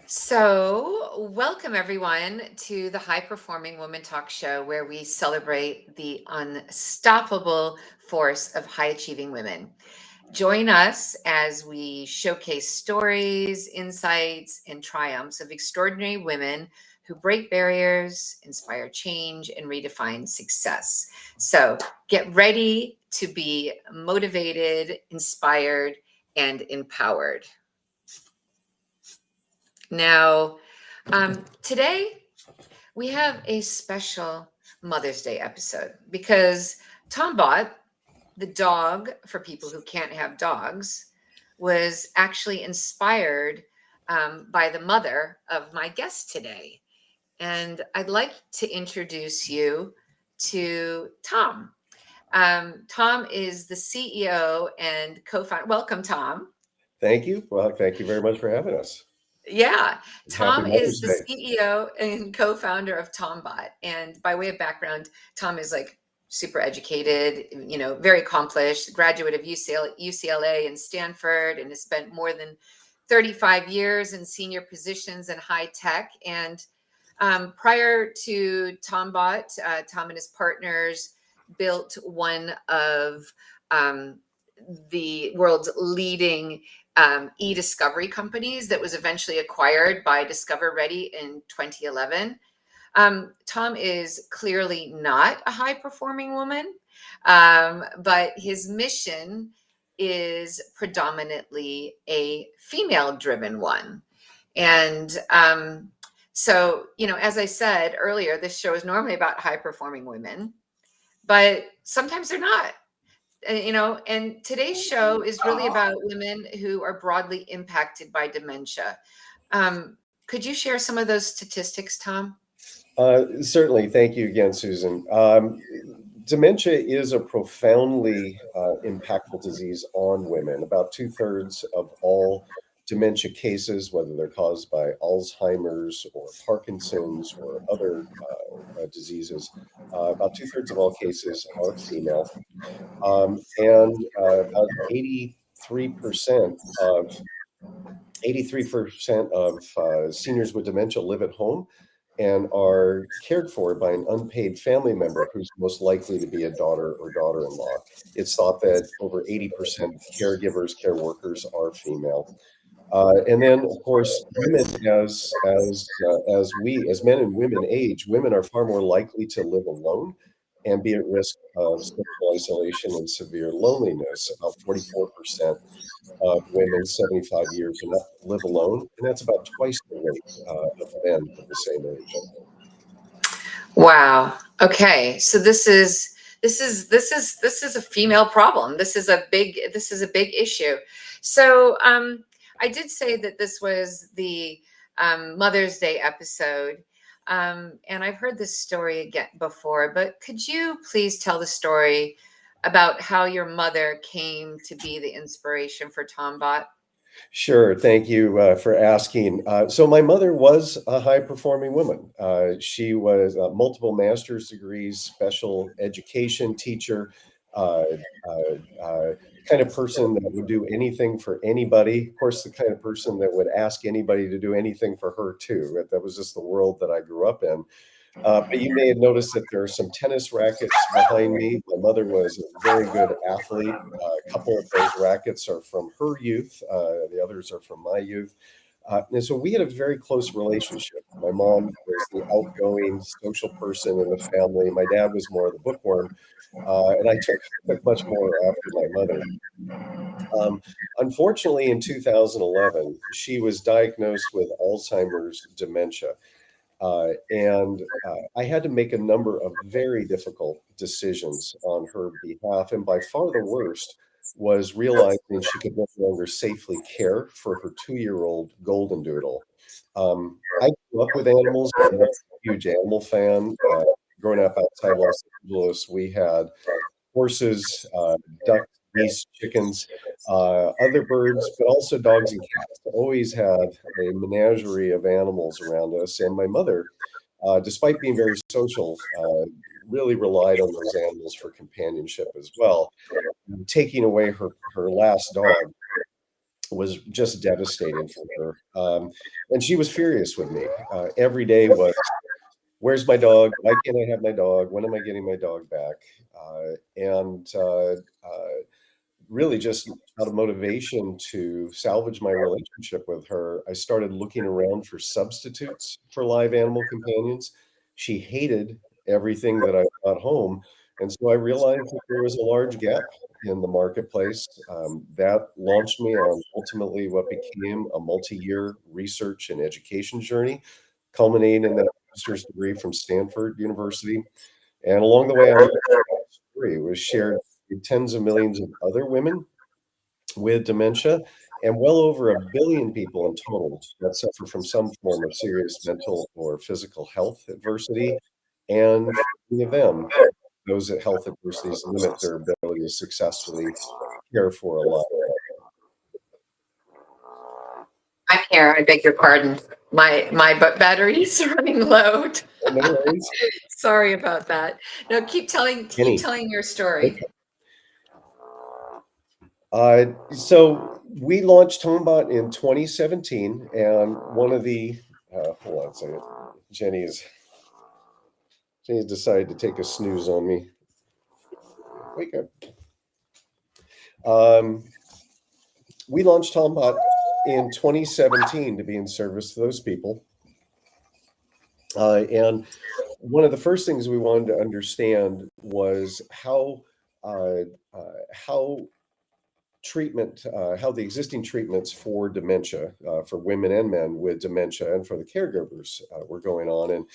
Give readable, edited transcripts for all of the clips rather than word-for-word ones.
So, welcome everyone to the High Performing Woman Talk Show, where we celebrate the unstoppable force of high achieving women. Join us as we showcase stories, insights, and triumphs of extraordinary women who break barriers, inspire change, and redefine success. So, get ready to be motivated, inspired, and empowered. Now, today we have a special Mother's Day episode because TomBot, the dog for people who can't have dogs, was actually inspired by the mother of my guest today. And I'd like to introduce you to Tom. Tom is the CEO and co-founder. Welcome, Tom. Thank you. Well, thank you very much for having us. Yeah, Happy Tom is Mother's the Day. CEO and co-founder of TomBot. And by way of background, Tom is like super educated, very accomplished, graduate of UCLA and Stanford, and has spent more than 35 years in senior positions in high tech. And prior to TomBot, Tom and his partners built one of um, the world's leading e-discovery companies that was eventually acquired by Discover Ready in 2011. Tom is clearly not a high performing woman, but his mission is predominantly a female driven one. And as I said earlier, this show is normally about high performing women, but sometimes they're not. And today's show is really about women who are broadly impacted by dementia. Could you share some of those statistics, Tom? Certainly. Thank you again, Susan. Dementia is a profoundly impactful disease on women. About two-thirds of all dementia cases, whether they're caused by Alzheimer's or Parkinson's or other diseases, about two-thirds of all cases are female. And about 83% of seniors with dementia live at home and are cared for by an unpaid family member who's most likely to be a daughter or daughter-in-law. It's thought that over 80% of caregivers, care workers are female. And then, of course, women, as men and women age, women are far more likely to live alone and be at risk of social isolation and severe loneliness. About 44% of women 75 years and up live alone, and that's about twice the rate of men of the same age. Wow. Okay. So this is a female problem. This is a big issue. So I did say that this was the Mother's Day episode. And I've heard this story again before, but could you please tell the story about how your mother came to be the inspiration for TomBot? Sure. Thank you for asking. So my mother was a high-performing woman. She was multiple master's degrees, special education teacher, uh, kind of person that would do anything for anybody. Of course, the kind of person that would ask anybody to do anything for her too. That was just the world that I grew up in. But you may have noticed that there are some tennis rackets behind me. My mother was a very good athlete. A couple of those rackets are from her youth. The others are from my youth. And so we had a very close relationship. My mom was the outgoing social person in the family. My dad was more of the bookworm. And I took much more after my mother. Um, Unfortunately, in 2011, she was diagnosed with Alzheimer's dementia. And I had to make a number of very difficult decisions on her behalf. And by far the worst was realizing she could no longer safely care for her 2-year-old golden doodle. I grew up with animals. I'm a huge animal fan. Growing up outside Los Angeles, we had horses, ducks, geese, chickens, other birds, but also dogs and cats. Always had a menagerie of animals around us. And my mother, despite being very social, really relied on those animals for companionship as well. Taking away her last dog was just devastating for her. And she was furious with me. Every day was, where's my dog? Why can't I have my dog? When am I getting my dog back? Really just out of motivation to salvage my relationship with her, I started looking around for substitutes for live animal companions. She hated everything that I brought home. And so I realized that there was a large gap in the marketplace. That launched me on ultimately what became a multi-year research and education journey, culminating in that master's degree from Stanford University. And along the way, I learned that story was shared with tens of millions of other women with dementia, and well over a billion people in total that suffer from some form of serious mental or physical health adversity. And for many of them, those health adversities limit their ability to successfully care for a lot. I'm here. I beg your pardon. My battery is running low. No worries. Sorry about that. No, keep Jennie. telling your story. So we launched TomBot in 2017, and one of the hold on a second. Jennie's decided to take a snooze on me. Wake up. We launched TomBot in 2017 to be in service to those people. And one of the first things we wanted to understand was how how the existing treatments for dementia, for women and men with dementia, and for the caregivers were going on. And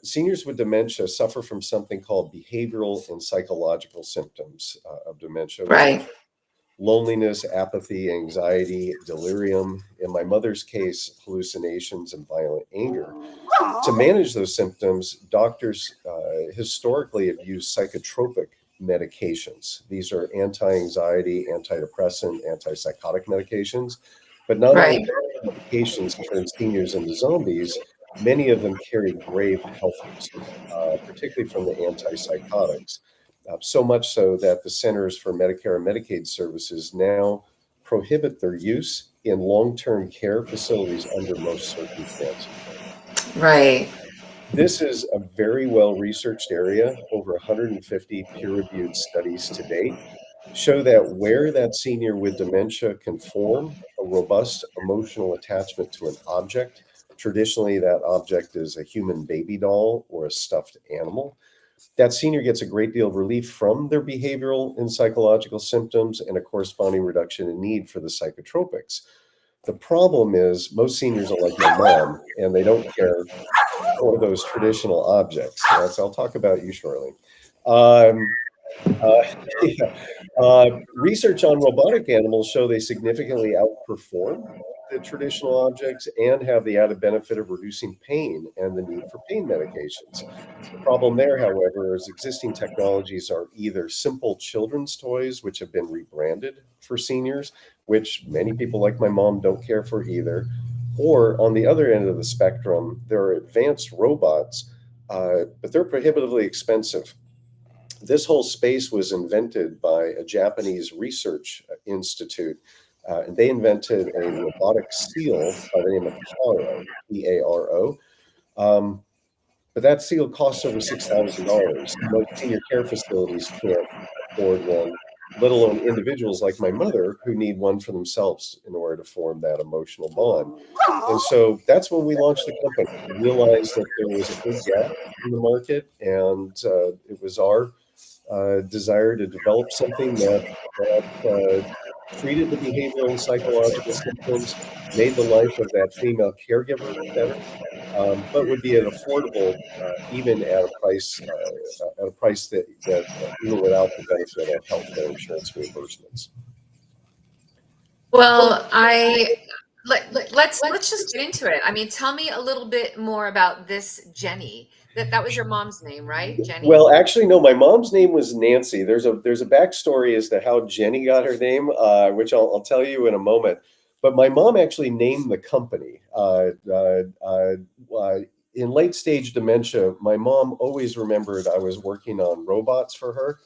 seniors with dementia suffer from something called behavioral and psychological symptoms of dementia, which Right. loneliness, apathy, anxiety, delirium, in my mother's case, hallucinations and violent anger. To manage those symptoms, doctors historically have used psychotropic medications. These are anti-anxiety, antidepressant, antipsychotic medications. But not only Right. do medications turn seniors into zombies, many of them carry grave health risks, particularly from the antipsychotics. So much so that the Centers for Medicare and Medicaid Services now prohibit their use in long-term care facilities under most circumstances. Right. This is a very well-researched area. Over 150 peer-reviewed studies to date show that where that senior with dementia can form a robust emotional attachment to an object, traditionally that object is a human baby doll or a stuffed animal, that senior gets a great deal of relief from their behavioral and psychological symptoms and a corresponding reduction in need for the psychotropics. The problem is most seniors are like my mom, and they don't care for those traditional objects. I'll talk about you shortly. Um, uh, yeah. Research on robotic animals show they significantly outperform the traditional objects and have the added benefit of reducing pain and the need for pain medications. The problem there, however, is existing technologies are either simple children's toys, which have been rebranded for seniors, which many people like my mom don't care for either, or on the other end of the spectrum, there are advanced robots, but they're prohibitively expensive. This whole space was invented by a Japanese research institute, and they invented a robotic seal by the name of Paro, P-A-R-O. But that seal costs over $6,000. Most senior care facilities can't afford one, let alone individuals like my mother who need one for themselves in order to form that emotional bond. And so that's when we launched the company. We realized that there was a big gap in the market, and it was our desire to develop something that treated the behavioral and psychological symptoms, made the life of that female caregiver better, but would be an affordable, even at a price that even without the benefit of healthcare insurance reimbursements. Well, let's just get into it. I mean, tell me a little bit more about this Jennie. That was your mom's name, right? Jennie? Well, actually, no. My mom's name was Nancy. There's a backstory as to how Jennie got her name, which I'll tell you in a moment. But my mom actually named the company. In late stage dementia, my mom always remembered I was working on robots for her,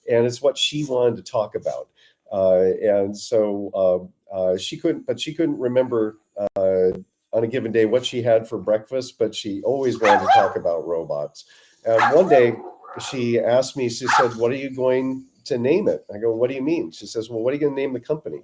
and it's what she wanted to talk about. And so She couldn't remember on a given day what she had for breakfast, but she always wanted to talk about robots. And one day she asked me, she said, "What are you going to name it?" I go, "What do you mean?" She says, "Well, what are you going to name the company?"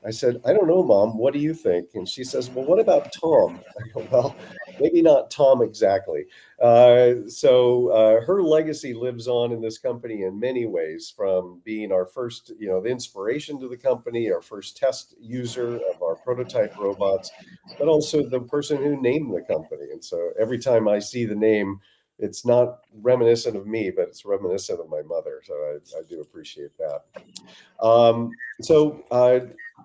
I said, "I don't know, Mom. What do you think?" And she says, "Well, what about Tom?" I go, "Well, maybe not Tom exactly." Her legacy lives on in this company in many ways, from being our first, the inspiration to the company, our first test user of our prototype robots, but also the person who named the company. And so every time I see the name, it's not reminiscent of me, but it's reminiscent of my mother. So I do appreciate that. Um, so, uh,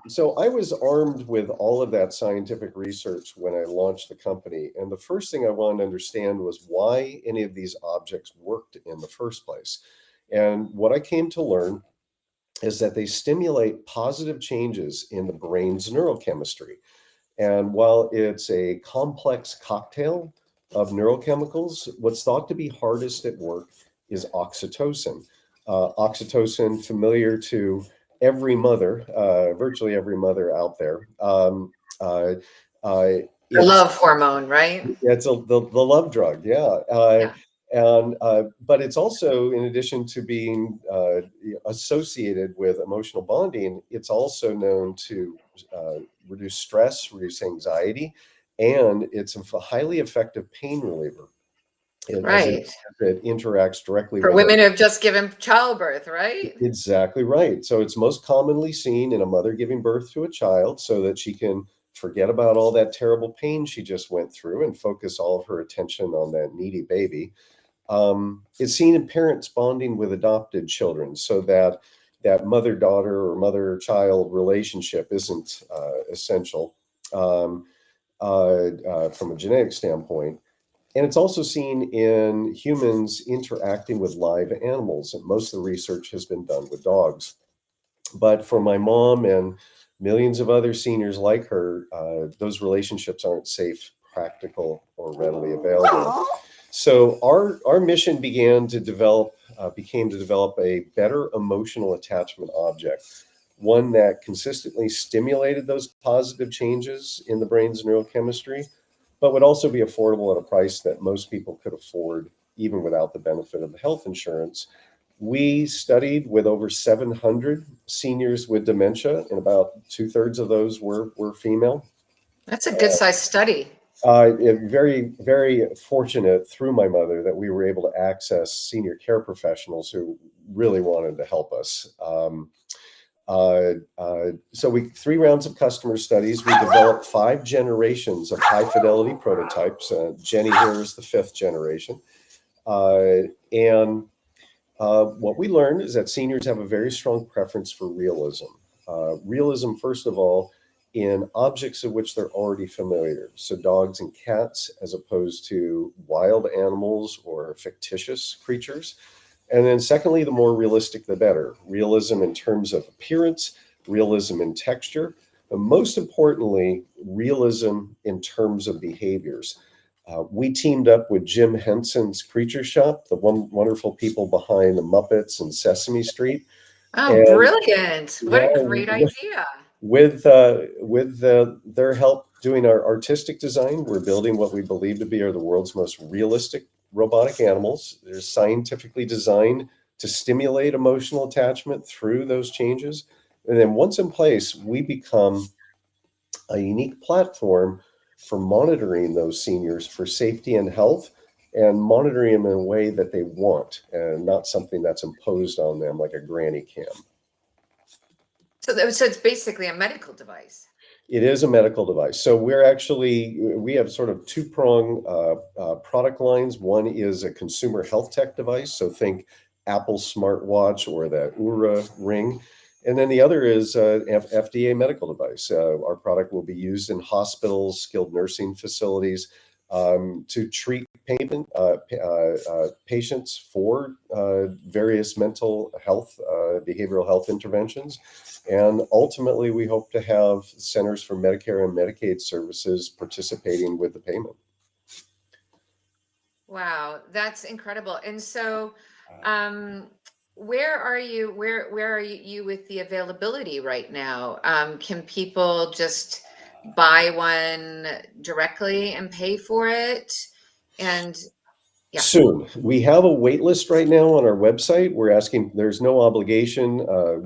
so I was armed with all of that scientific research when I launched the company. And the first thing I wanted to understand was why any of these objects worked in the first place. And what I came to learn is that they stimulate positive changes in the brain's neurochemistry. And while it's a complex cocktail of neurochemicals, what's thought to be hardest at work is oxytocin. Oxytocin, familiar to every mother, virtually every mother out there. Uh, uh, The it's love hormone, right? the love drug, yeah. Yeah. But it's also, in addition to being associated with emotional bonding, it's also known to reduce stress, reduce anxiety, and it's a highly effective pain reliever. Right. It interacts directly For with our. women who have just given childbirth, right? Exactly right. So it's most commonly seen in a mother giving birth to a child so that she can forget about all that terrible pain she just went through and focus all of her attention on that needy baby. It's seen in parents bonding with adopted children so that that mother-daughter or mother-child relationship isn't essential from a genetic standpoint. And it's also seen in humans interacting with live animals. And most of the research has been done with dogs. But for my mom and millions of other seniors like her, those relationships aren't safe, practical, or readily available. So our mission became to develop a better emotional attachment object, one that consistently stimulated those positive changes in the brain's neurochemistry, but would also be affordable at a price that most people could afford, even without the benefit of the health insurance. We studied with over 700 seniors with dementia, and about two-thirds of those were female. That's a good sized study. Very, very fortunate through my mother that we were able to access senior care professionals who really wanted to help us. So 3 rounds of customer studies. We developed 5 generations of high fidelity prototypes. Jennie here is the 5th generation. And what we learned is that seniors have a very strong preference for realism. Realism, first of all, in objects of which they're already familiar. So dogs and cats, as opposed to wild animals or fictitious creatures. And then secondly, the more realistic, the better. Realism in terms of appearance, realism in texture, but most importantly, realism in terms of behaviors. We teamed up with Jim Henson's Creature Shop, the wonderful people behind the Muppets and Sesame Street. Oh, And brilliant. What yeah, a great idea. with their help doing our artistic design, we're building what we believe to be are the world's most realistic robotic animals. They're scientifically designed to stimulate emotional attachment through those changes. And then once in place, we become a unique platform for monitoring those seniors for safety and health, and monitoring them in a way that they want and not something that's imposed on them like a granny cam. So it's basically a medical device. It is a medical device. So we have sort of two-prong product lines. One is a consumer health tech device. So think Apple smartwatch or the Oura ring. And then the other is FDA medical device. Our product will be used in hospitals, skilled nursing facilities to treat patients for various mental health, behavioral health interventions. And ultimately, we hope to have Centers for Medicare and Medicaid Services participating with the payment. Wow, that's incredible. And so, um, where are you? Where are you with the availability right now? Can people just buy one directly and pay for it? And yeah. Soon. We have a wait list right now on our website. We're asking, there's no obligation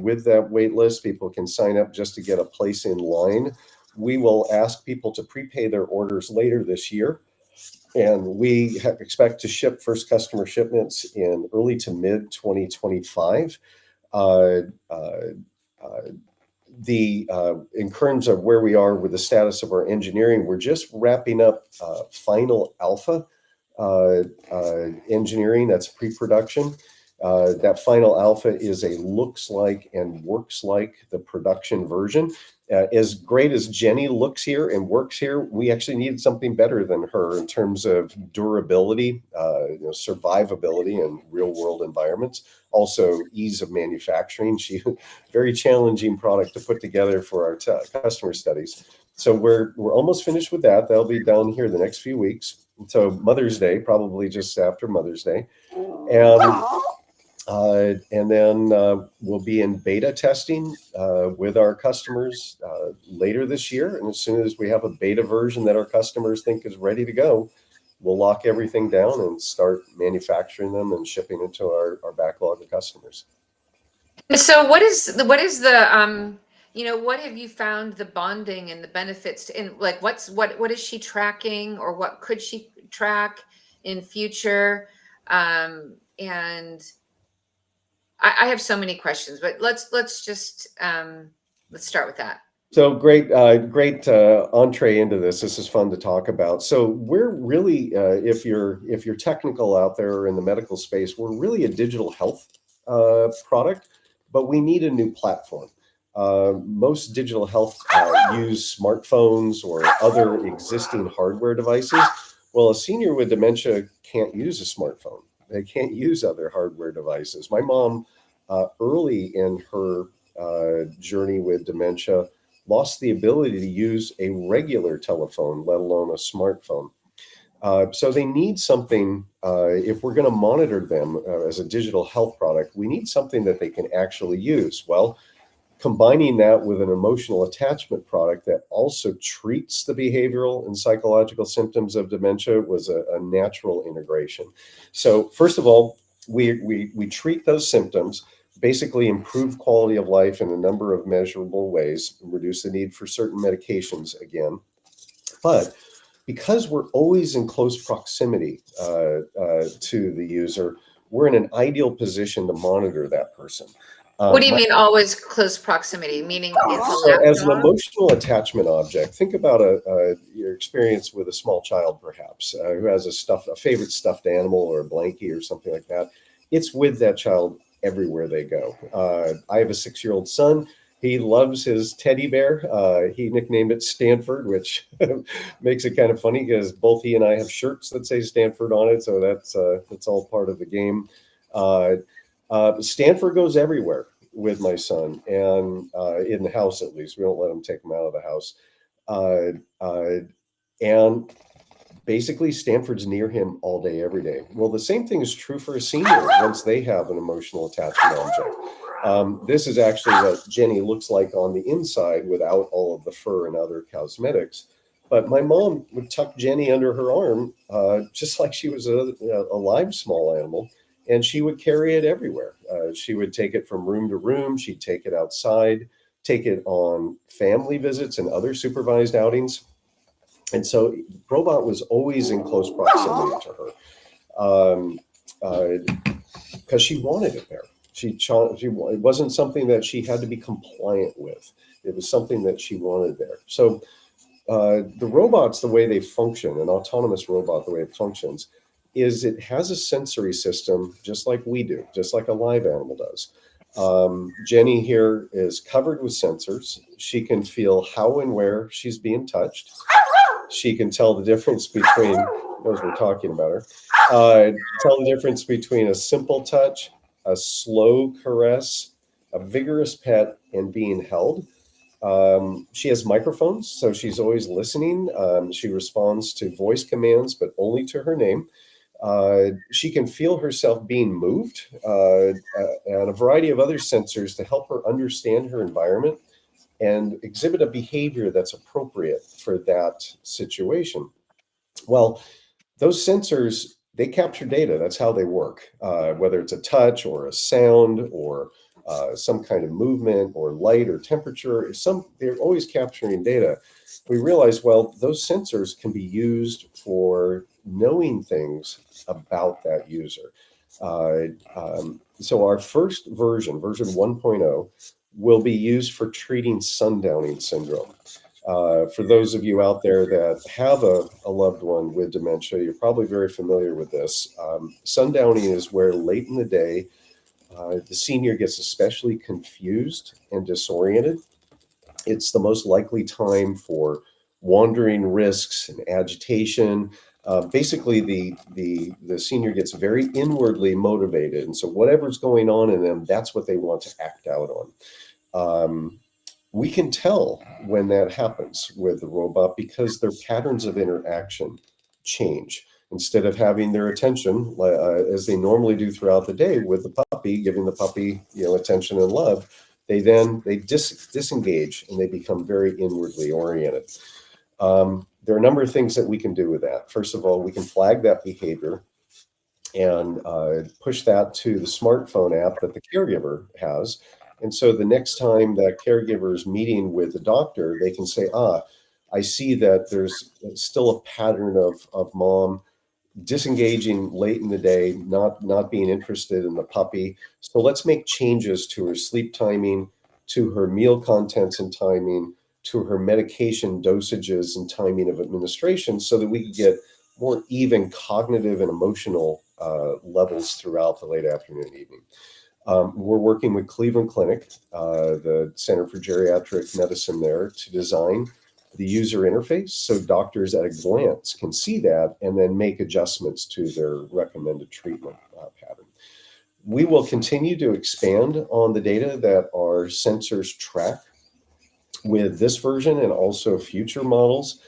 with that wait list. People can sign up just to get a place in line. We will ask people to prepay their orders later this year. And we expect to ship first customer shipments in early to mid 2025. Uh, uh, uh, in terms of where we are with the status of our engineering, we're just wrapping up final alpha engineering. That's pre-production. That final alpha is a looks like and works like the production version. As great as Jennie looks here and works here, we actually needed something better than her in terms of durability, survivability in real world environments, also ease of manufacturing. She very challenging product to put together for our customer studies. So we're almost finished with that. That'll be done here the next few weeks. So Mother's Day, probably just after Mother's Day, and then we'll be in beta testing with our customers later this year. And as soon as we have a beta version that our customers think is ready to go, we'll lock everything down and start manufacturing them and shipping it to our backlog of customers. So what is the what have you found the bonding and the benefits and like what is she tracking, or what could she track in future? And I have so many questions, but let's just let's start with that. So great, great entree into this. This is fun to talk about. So we're really, if you're technical out there in the medical space, we're really a digital health product, but we need a new platform. Most digital health use smartphones or other existing hardware devices. Well, a senior with dementia can't use a smartphone. They can't use other hardware devices. My mom, early in her journey with dementia, lost the ability to use a regular telephone, let alone a smartphone. So they need something, if we're going to monitor them as a digital health product, we need something that they can actually use. Well, combining that with an emotional attachment product that also treats the behavioral and psychological symptoms of dementia was a natural integration. So first of all, we treat those symptoms, basically improve quality of life in a number of measurable ways, reduce the need for certain medications again. But because we're always in close proximity to the user, we're in an ideal position to monitor that person. What do you mean always close proximity? Meaning it's a So as an lapdog? emotional attachment object, think about your experience with a small child, perhaps, who has a favorite stuffed animal or a blankie or something like that. It's with that child everywhere they go. I have a 6-year-old son. He loves his teddy bear. He nicknamed it Stanford, which makes it kind of funny because both he and I have shirts that say Stanford on it. So that's all part of the game. Stanford goes everywhere with my son, and in the house at least. We don't let him take him out of the house. Uh, uh, and basically, Stanford's near him all day, every day. Well, the same thing is true for a senior once they have an emotional attachment object. This is actually what Jennie looks like on the inside without all of the fur and other cosmetics. But my mom would tuck Jennie under her arm, just like she was a live small animal, and she would carry it everywhere. She would take it from room to room. She'd take it outside, take it on family visits and other supervised outings. And so Robot was always in close proximity to her because she wanted it there. It wasn't something that she had to be compliant with. It was something that she wanted there. So the robots, the way they function, an autonomous robot, the way it functions, is it has a sensory system just like we do, just like a live animal does. Jennie here is covered with sensors. She can feel how and where she's being touched. She can tell the difference between, those we're talking about her, tell the difference between a simple touch, a slow caress, a vigorous pet, and being held. She has microphones, so she's always listening. She responds to voice commands, but only to her name. She can feel herself being moved, and a variety of other sensors to help her understand her environment and exhibit a behavior that's appropriate for that situation. Well, those sensors, they capture data. That's how they work. Whether it's a touch or a sound or some kind of movement or light or temperature, they're always capturing data. We realize, well, those sensors can be used for knowing things about that user. So our first version 1.0, will be used for treating sundowning syndrome. For those of you out there that have a loved one with dementia, you're probably very familiar with this. Sundowning is where late in the day, the senior gets especially confused and disoriented. It's the most likely time for wandering risks and agitation. Basically, the senior gets very inwardly motivated, and so whatever's going on in them, that's what they want to act out on. We can tell when that happens with the robot because their patterns of interaction change. Instead of having their attention as they normally do throughout the day with the puppy, giving the puppy attention and love, they disengage and they become very inwardly oriented. There are a number of things that we can do with that. First of all, we can flag that behavior and push that to the smartphone app that the caregiver has. And so the next time that caregiver is meeting with the doctor, they can say, I see that there's still a pattern of mom disengaging late in the day, not being interested in the puppy. So let's make changes to her sleep timing, to her meal contents and timing, to her medication dosages and timing of administration, so that we can get more even cognitive and emotional levels throughout the late afternoon and evening. We're working with Cleveland Clinic, the Center for Geriatric Medicine there, to design the user interface so doctors at a glance can see that and then make adjustments to their recommended treatment pattern. We will continue to expand on the data that our sensors track with this version and also future models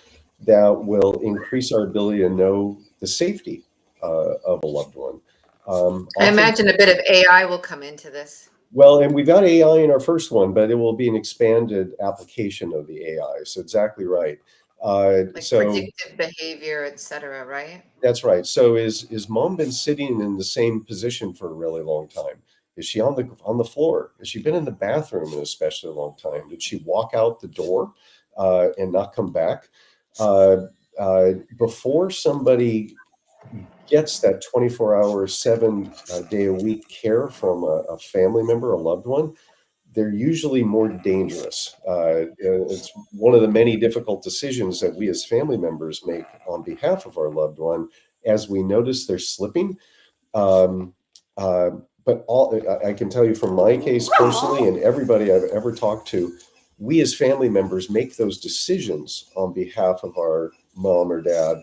that will increase our ability to know the safety of a loved one. I Often, imagine a bit of AI will come into this, well, and we've got AI in our first one, but it will be an expanded application of the AI. So exactly right. like So predictive behavior, et cetera, right? that's right. So is mom been sitting in the same position for a really long time? Is she on the floor? Has she been in the bathroom in especially a long time? Did she walk out the door and not come back? Before somebody gets that 24-hour, 7-day-a-week care from a family member, a loved one, they're usually more dangerous. It's one of the many difficult decisions that we as family members make on behalf of our loved one as we notice they're slipping. Um, uh, but I can tell you from my case personally and everybody I've ever talked to, we as family members make those decisions on behalf of our mom or dad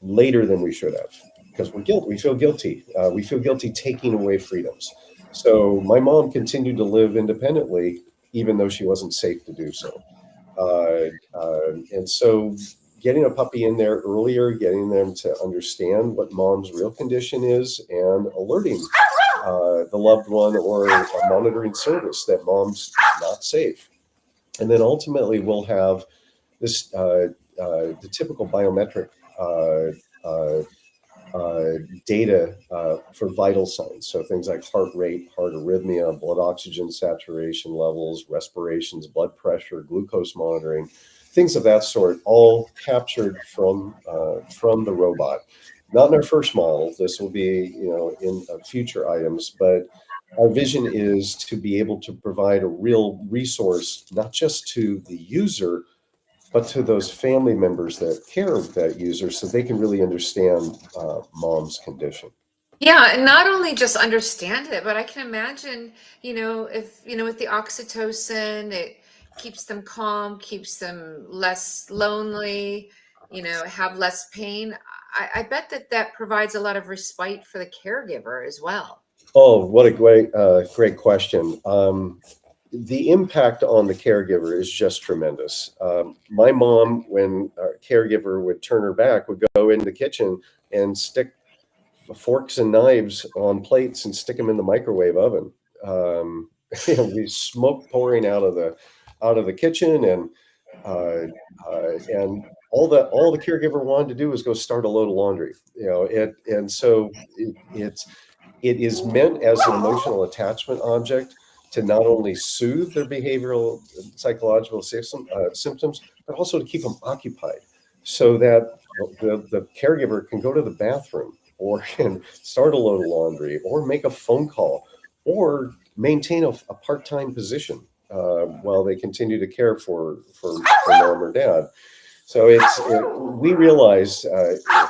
later than we should have because we feel guilty. We feel guilty taking away freedoms. So my mom continued to live independently, even though she wasn't safe to do so. And so getting a puppy in there earlier, getting them to understand what mom's real condition is, and alerting the loved one or a monitoring service that mom's not safe. And then ultimately we'll have this the typical biometric uh, uh, data for vital signs. So things like heart rate, heart arrhythmia, blood oxygen saturation levels, respirations, blood pressure, glucose monitoring, things of that sort, all captured from the robot. Not in our first model. This will be, in future items, but our vision is to be able to provide a real resource, not just to the user, but to those family members that care of that user so they can really understand mom's condition. Yeah, and not only just understand it, but I can imagine, if, with the oxytocin, it keeps them calm, keeps them less lonely, have less pain. I bet that provides a lot of respite for the caregiver as well. Oh, what a great question. The impact on the caregiver is just tremendous. My mom, when our caregiver would turn her back, would go in the kitchen and stick forks and knives on plates and stick them in the microwave oven. We smoke pouring out of the kitchen, and all the caregiver wanted to do was go start a load of laundry. And so it is meant as an emotional attachment object to not only soothe their behavioral psychological symptoms, but also to keep them occupied so that the caregiver can go to the bathroom or can start a load of laundry or make a phone call or maintain a part-time position while they continue to care for mom or dad. So we realize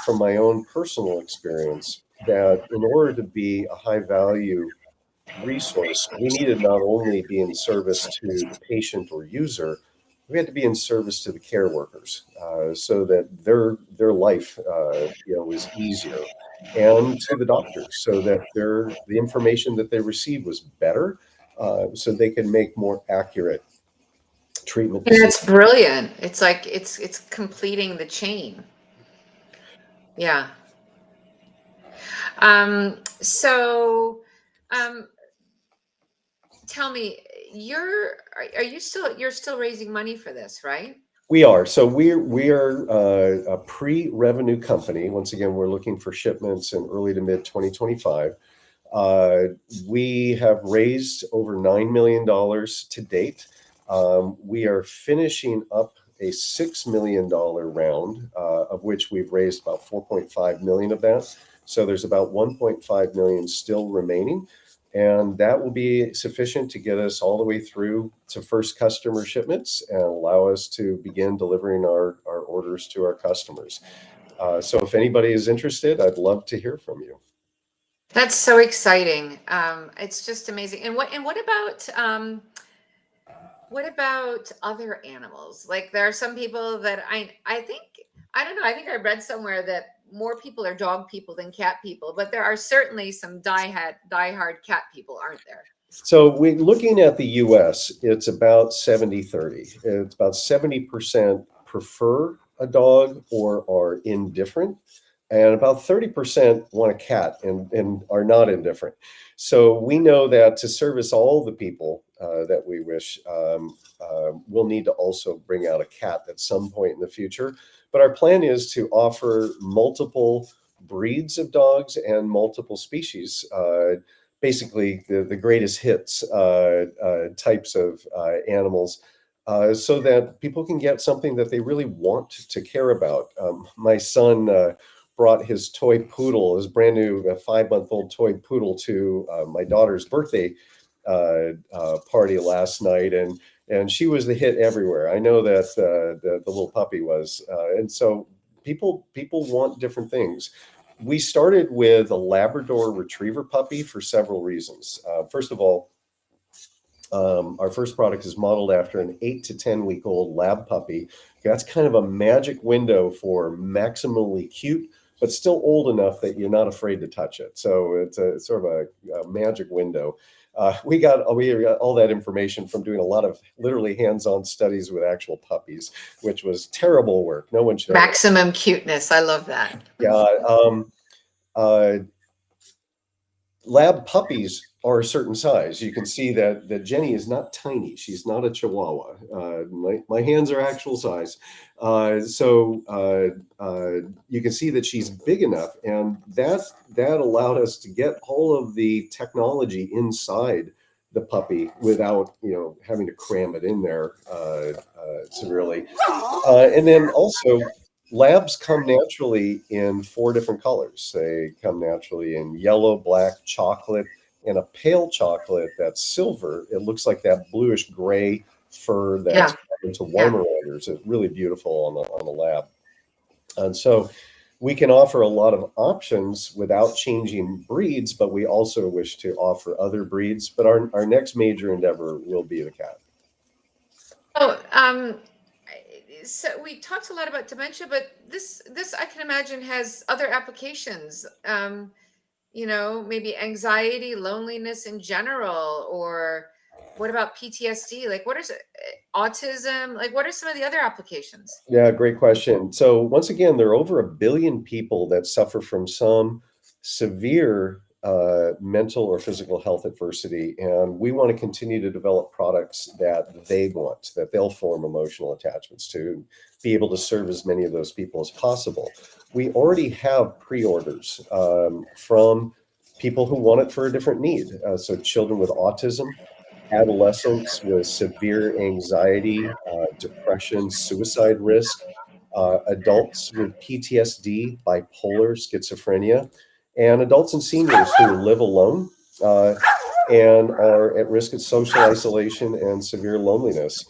from my own personal experience that in order to be a high value resource, we need to not only be in service to the patient or user, we had to be in service to the care workers so that their life was easier, and to the doctors so that the information that they received was better, so they can make more accurate treatment And decisions. it's brilliant. It's like it's completing the chain. Yeah. So tell me, are you still raising money for this, right? We are. So we are a pre-revenue company. Once again, we're looking for shipments in early to mid 2025. Uh, we have raised over $9 million to date. We are finishing up a $6 million round, of which we've raised about 4.5 million of that. So there's about 1.5 million still remaining. And that will be sufficient to get us all the way through to first customer shipments and allow us to begin delivering our orders to our customers. So if anybody is interested, I'd love to hear from you. That's so exciting. It's just amazing. And what about other animals? Like there are some people that I think I don't know. I think I read somewhere that more people are dog people than cat people, but there are certainly some diehard cat people, aren't there? So we looking at the US, it's about 70-30. It's about 70% prefer a dog or are indifferent, and about 30% want a cat and are not indifferent. So we know that to service all the people that we wish, we'll need to also bring out a cat at some point in the future. But our plan is to offer multiple breeds of dogs and multiple species, basically the greatest hits types of animals, so that people can get something that they really want to care about. My son brought his toy poodle, his brand new 5-month-old toy poodle, to my daughter's birthday party last night, and she was the hit everywhere. I know that the little puppy was, and so people want different things. We started with a Labrador Retriever puppy for several reasons. First of all, our first product is modeled after an 8 to 10-week-old lab puppy. That's kind of a magic window for maximally cute, but still old enough that you're not afraid to touch it. So it's a sort of a magic window. We got all that information from doing a lot of literally hands-on studies with actual puppies, which was terrible work. No one should ever. Maximum cuteness. I love that. Yeah. Lab puppies are a certain size. You can see that Jennie is not tiny. She's not a Chihuahua. My hands are actual size. So you can see that she's big enough, and that allowed us to get all of the technology inside the puppy without having to cram it in there severely. And then also, labs come naturally in 4 different colors. They come naturally in yellow, black, chocolate, and a pale chocolate that's silver. It looks like that bluish gray fur that's into Weimaraners. It's really beautiful on the lab. And so we can offer a lot of options without changing breeds, but we also wish to offer other breeds. But our next major endeavor will be the cat. Oh, so we talked a lot about dementia, but this I can imagine has other applications. Maybe anxiety, loneliness in general, or what about PTSD? Like, autism? Like, what are some of the other applications? Yeah, great question. So once again, there are over 1 billion people that suffer from some severe mental or physical health adversity. And we want to continue to develop products that they want, that they'll form emotional attachments to, be able to serve as many of those people as possible. We already have pre-orders from people who want it for a different need. So children with autism, adolescents with severe anxiety, depression, suicide risk, adults with PTSD, bipolar, schizophrenia, and adults and seniors who live alone and are at risk of social isolation and severe loneliness.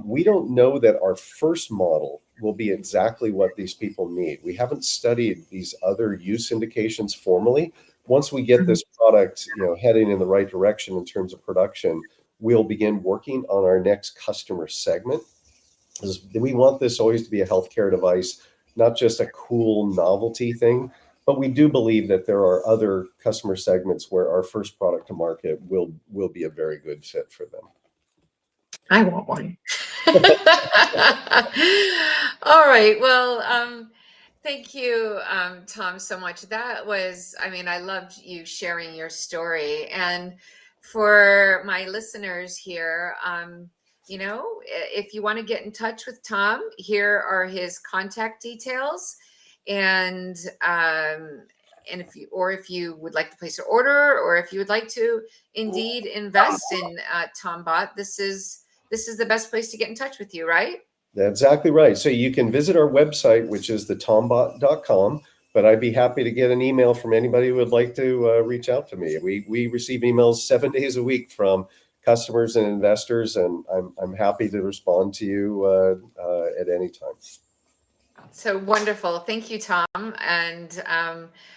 We don't know that our first model will be exactly what these people need. We haven't studied these other use indications formally. Once we get this product, heading in the right direction in terms of production, we'll begin working on our next customer segment. We want this always to be a healthcare device, not just a cool novelty thing. But we do believe that there are other customer segments where our first product to market will be a very good fit for them. I want one. All right. Well, thank you, Tom, so much. That was, I mean, I loved you sharing your story. And for my listeners here, if you want to get in touch with Tom, here are his contact details. And if you would like to place an order, or if you would like to indeed invest in TomBot, this is the best place to get in touch with you, right? That's exactly right. So you can visit our website, which is tombot.com. But I'd be happy to get an email from anybody who would like to reach out to me. We receive emails 7 days a week from customers and investors, and I'm happy to respond to you at any time. So wonderful. Thank you, Tom. And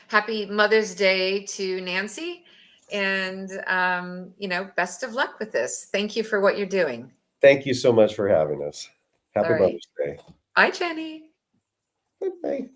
happy Mother's Day to Nancy. And, best of luck with this. Thank you for what you're doing. Thank you so much for having us. Happy All right. Mother's Day. Bye, Jennie. Bye.